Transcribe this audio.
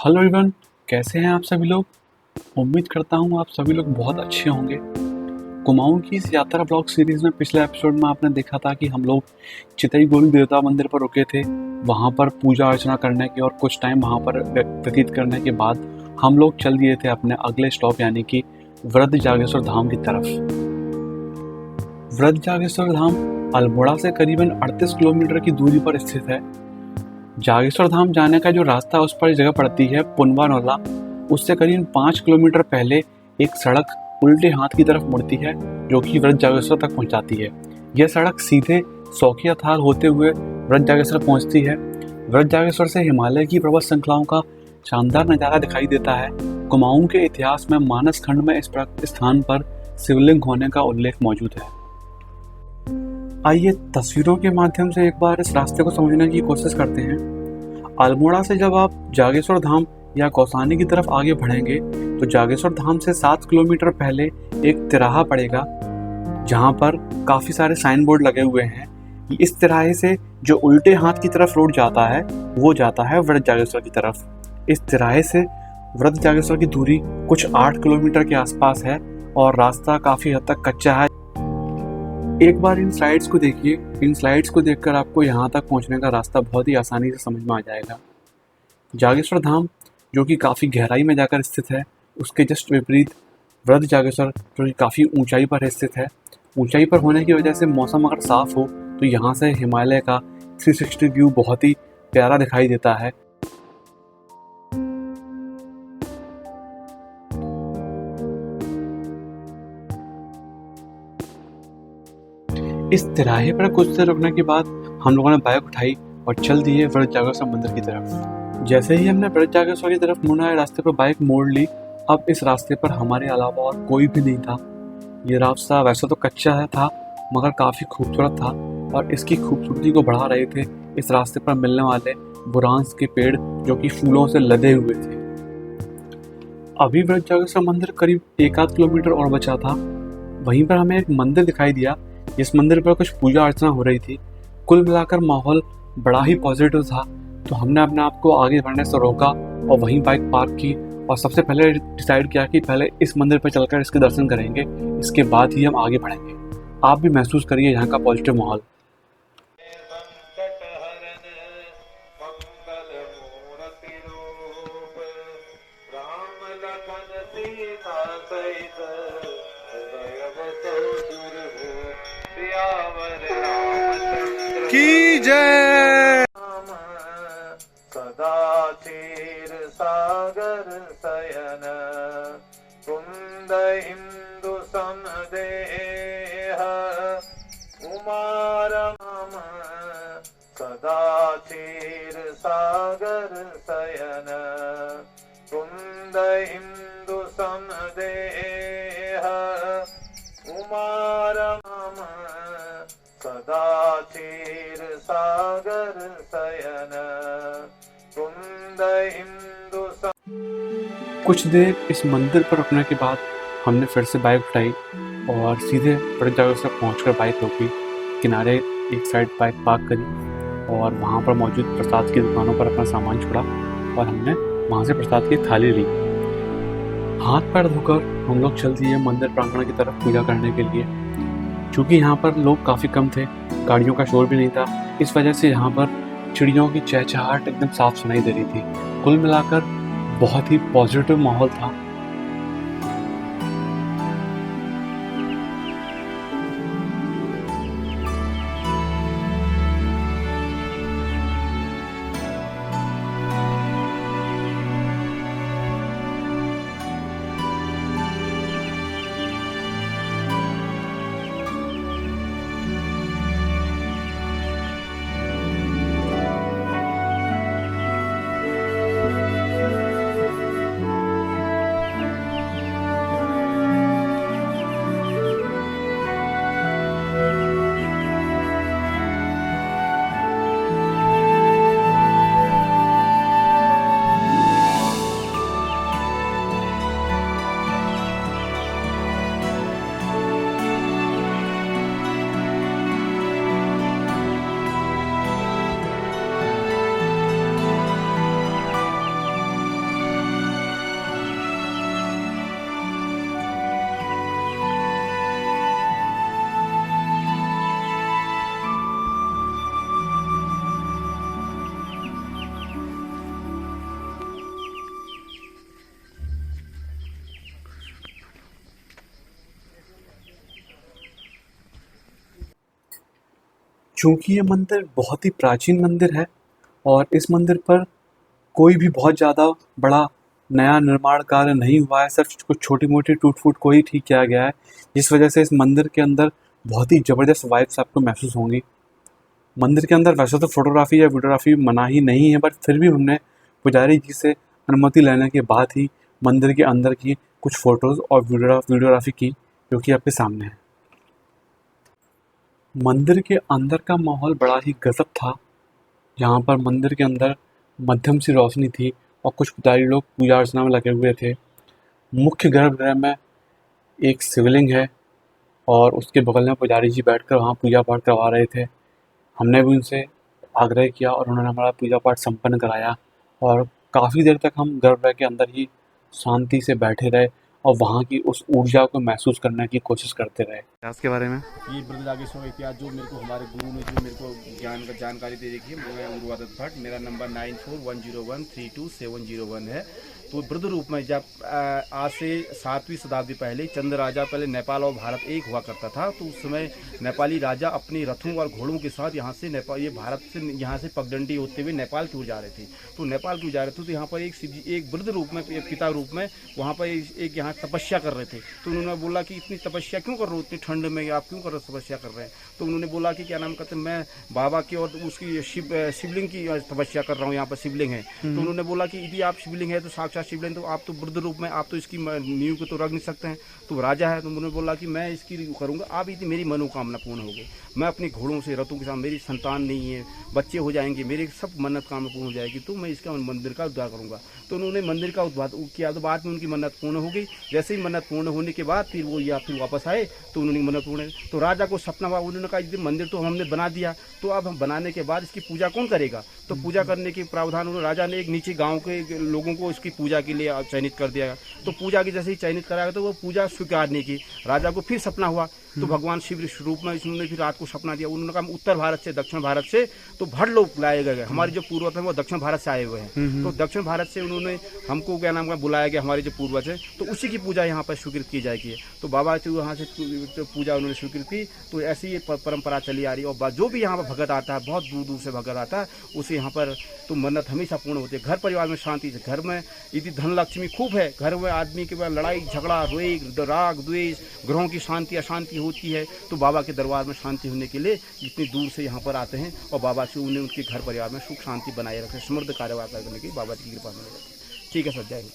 Hello everyone, कैसे हैं आप सभी लोग। उम्मीद करता हूँ आप सभी लोग बहुत अच्छे होंगे। कुमाऊं की इस यात्रा ब्लॉग सीरीज में पिछले एपिसोड में आपने देखा था कि हम लोग चितई गोरी देवता मंदिर पर रुके थे। वहाँ पर पूजा अर्चना करने के और कुछ टाइम वहाँ पर व्यतीत करने के बाद हम लोग चल दिए थे अपने अगले स्टॉप यानी कि वृद्ध जागेश्वर धाम की तरफ। वृद्ध जागेश्वर धाम अल्मोड़ा से करीबन 38 किलोमीटर की दूरी पर स्थित है। जागेश्वर धाम जाने का जो रास्ता उस पर जगह पड़ती है पुनवा नौला, उससे करीब 5 किलोमीटर पहले एक सड़क उल्टे हाथ की तरफ मुड़ती है जो कि वृद्ध जागेश्वर तक पहुंचाती है। यह सड़क सीधे सौखिया थाल होते हुए वृद्ध जागेश्वर पहुंचती है। वृद्ध जागेश्वर से हिमालय की पर्वत श्रृंखलाओं का शानदार नज़ारा दिखाई देता है। कुमाऊं के इतिहास में मानस खंड में इस स्थान पर शिवलिंग होने का उल्लेख मौजूद है। आइए तस्वीरों के माध्यम से एक बार इस रास्ते को समझने की कोशिश करते हैं। अल्मोड़ा से जब आप जागेश्वर धाम या कौसानी की तरफ आगे बढ़ेंगे तो जागेश्वर धाम से 7 किलोमीटर पहले एक तिराहा पड़ेगा जहां पर काफ़ी सारे साइन बोर्ड लगे हुए हैं। इस तिराहे से जो उल्टे हाथ की तरफ रोड जाता है वो जाता है वृद्ध जागेश्वर की तरफ। इस तिराहे से वृद्ध जागेश्वर की दूरी कुछ 8 किलोमीटर के आसपास है और रास्ता काफ़ी हद तक कच्चा है। एक बार इन स्लाइड्स को देखिए। इन स्लाइड्स को देखकर आपको यहाँ तक पहुँचने का रास्ता बहुत ही आसानी से समझ में आ जाएगा। जागेश्वर धाम जो कि काफ़ी गहराई में जाकर स्थित है, उसके जस्ट विपरीत वृद्ध जागेश्वर जो कि काफ़ी ऊंचाई पर स्थित है। ऊंचाई पर होने की वजह से मौसम अगर साफ़ हो तो यहाँ से हिमालय का 360 व्यू बहुत ही प्यारा दिखाई देता है। इस तिराहे पर कुछ देर रुकने के बाद हम लोगों ने बाइक उठाई और चल दिए वृद्ध जागेश्वर मंदिर की तरफ। जैसे ही हमने वृद्ध जागेश्वर की तरफ मुड़ना रास्ते पर बाइक मोड़ ली। अब इस रास्ते पर हमारे अलावा और कोई भी नहीं था। ये रास्ता वैसे तो कच्चा है था मगर काफ़ी खूबसूरत था और इसकी खूबसूरती को बढ़ा रहे थे इस रास्ते पर मिलने वाले बुरांस के पेड़ जो कि फूलों से लदे हुए थे। अभी वृद्ध जागेश्वर मंदिर करीब 1 आध किलोमीटर और बचा था। वहीं पर हमें एक मंदिर दिखाई दिया। इस मंदिर पर कुछ पूजा अर्चना हो रही थी। कुल मिलाकर माहौल बड़ा ही पॉजिटिव था, तो हमने अपने आप को आगे बढ़ने से रोका और वहीं बाइक पार्क की और सबसे पहले डिसाइड किया कि पहले इस मंदिर पर चलकर इसके दर्शन करेंगे, इसके बाद ही हम आगे बढ़ेंगे। आप भी महसूस करिए यहाँ का पॉजिटिव माहौल। की जय। सदा क्षीर सागर शयन कुंद इंदु समदेह उमारम सदा क्षीर सागर शयन कुंद इंदु समदेह उमारम सदा क्षीर सागर शयन कुंद इंदु। कुछ देर इस मंदिर पर रुकने के बाद हमने फिर से बाइक उठाई और सीधे वृद्ध जागेश्वर पहुंचकर बाइक रोकी। किनारे एक साइड बाइक पार्क करी और वहां पर मौजूद प्रसाद की दुकानों पर अपना सामान छोड़ा और हमने वहां से प्रसाद की थाली ली। हाथ पैर धोकर हम लोग चल दिए मंदिर प्रांगण की तरफ पूजा करने के लिए। चूँकि यहाँ पर लोग काफ़ी कम थे, गाड़ियों का शोर भी नहीं था, इस वजह से यहाँ पर चिड़ियों की चहचहाहट एकदम साफ सुनाई दे रही थी। कुल मिलाकर बहुत ही पॉजिटिव माहौल था। चूँकि ये मंदिर बहुत ही प्राचीन मंदिर है और इस मंदिर पर कोई भी बहुत ज़्यादा बड़ा नया निर्माण कार्य नहीं हुआ है, सिर्फ कुछ छोटी-मोटी टूट-फूट को ही ठीक किया गया है, जिस वजह से इस मंदिर के अंदर बहुत ही ज़बरदस्त वाइब्स आपको महसूस होंगी। मंदिर के अंदर वैसे तो फ़ोटोग्राफ़ी या वीडियोग्राफ़ी मनाही नहीं है, बट फिर भी हमने पुजारी जी से अनुमति लेने के बाद ही मंदिर के अंदर की कुछ फ़ोटोज़ और वीडियोग्राफ़ी की, जो कि आपके सामने है। मंदिर के अंदर का माहौल बड़ा ही गज़ब था। यहाँ पर मंदिर के अंदर मध्यम सी रोशनी थी और कुछ पुजारी लोग पूजा अर्चना में लगे हुए थे। मुख्य गर्भगृह में एक शिवलिंग है और उसके बगल में पुजारी जी बैठकर वहाँ पूजा पाठ करवा रहे थे। हमने भी उनसे आग्रह किया और उन्होंने हमारा पूजा पाठ संपन्न कराया और काफ़ी देर तक हम गर्भगृह के अंदर ही शांति से बैठे रहे और वहाँ की उस ऊर्जा को महसूस करने की कोशिश करते रहे। इतिहास के बारे में ये बृहदागेश्वर इतिहास जो मेरे को हमारे गुरु ने जो मेरे को जानकारी दे रखी है, मैं उर्वादत्त भट्ट, मेरा नंबर 9410132701 है। तो वृद्ध रूप में जब आज से 7वीं शताब्दी पहले चंद राजा पहले नेपाल और भारत एक हुआ करता था, तो उस समय नेपाली राजा अपने रथों और घोड़ों के साथ यहाँ से नेपाल, ये भारत से यहाँ से पगडंडी होते हुए नेपाल की ओर जा रहे थे। तो नेपाल की ओर जा रहे थे तो यहाँ पर एक शिव जी, एक वृद्ध रूप में, एक पिता रूप में वहाँ पर एक यहाँ तपस्या कर रहे थे। तो उन्होंने बोला कि इतनी तपस्या क्यों कर रहे हो, इतनी ठंड में आप क्यों कर तपस्या कर रहे हैं? तो उन्होंने बोला कि क्या नाम कहते हैं, मैं बाबा की और उसकी शिवलिंग की तपस्या कर रहा हूँ, यहाँ पर शिवलिंग है। तो उन्होंने बोला कि यदि आप शिवलिंग है तो साक्षात शिवलिंग, तो आप तो वृद्ध रूप में आप तो इसकी नींव को तो रख नहीं सकते हैं, तो राजा है। तो उन्होंने बोला कि मैं इसकी करूँगा, आप यदि मेरी मनोकामना पूर्ण होगी, मैं अपने घोड़ों से रथों के साथ, मेरी संतान नहीं है, बच्चे हो जाएंगे, मेरे सब मन्नत कामना पूर्ण हो जाएगी, तो मैं इसका मंदिर का उद्धार करूँगा। तो उन्होंने मंदिर का उद्धार किया, तो बाद में उनकी मन्नत पूर्ण हो गई। जैसे ही मन्नत पूर्ण होने के बाद फिर वो या फिर वापस आए तो उन्होंने मन्नत पूर्ण, तो राजा को सपना हुआ, उन्होंने कहा यदि मंदिर तो हमने बना दिया, तो अब हम बनाने के बाद इसकी पूजा कौन करेगा? तो पूजा करने के प्रावधान उन्होंने, राजा ने एक नीचे गाँव के लोगों को इसकी पूजा के लिए चयनित कर दिया। तो पूजा की जैसे ही चयनित कराया तो वो पूजा स्वीकार नहीं की। राजा को फिर सपना हुआ, तो भगवान शिव रूप में इन्होंने फिर रात को सपना दिया। उन्होंने कहा उत्तर भारत से, दक्षिण भारत से तो भट लोग लाए गए, हमारे जो पूर्वज हैं वो दक्षिण भारत से आए हुए हैं। तो दक्षिण भारत से उन्होंने हमको क्या नाम का बुलाया गया, हमारे जो पूर्वज है, तो उसी की पूजा यहाँ पर स्वीकृत की जाएगी। तो बाबा से वहाँ से पूजा उन्होंने स्वीकृत की। तो ऐसी ये परंपरा चली आ रही है। और जो भी यहाँ पर भगत आता है, बहुत दूर दूर से भगत आता है, उसे यहाँ पर तो मन्नत हमेशा पूर्ण होती है। घर परिवार में शांति से, घर में यदि धन लक्ष्मी खूब है, घर में आदमी के बाद लड़ाई झगड़ा, रोग, राग द्वेष, ग्रहों की शांति अशांति होती है, तो बाबा के दरबार में शांति होने के लिए इतनी दूर से यहाँ पर आते हैं और बाबा से उन्हें उनके घर परिवार में सुख शांति बनाए रखे, समृद्ध कार्यवाह करने की बाबा की कृपा मिल जाती है। ठीक है सर, जय हिंद।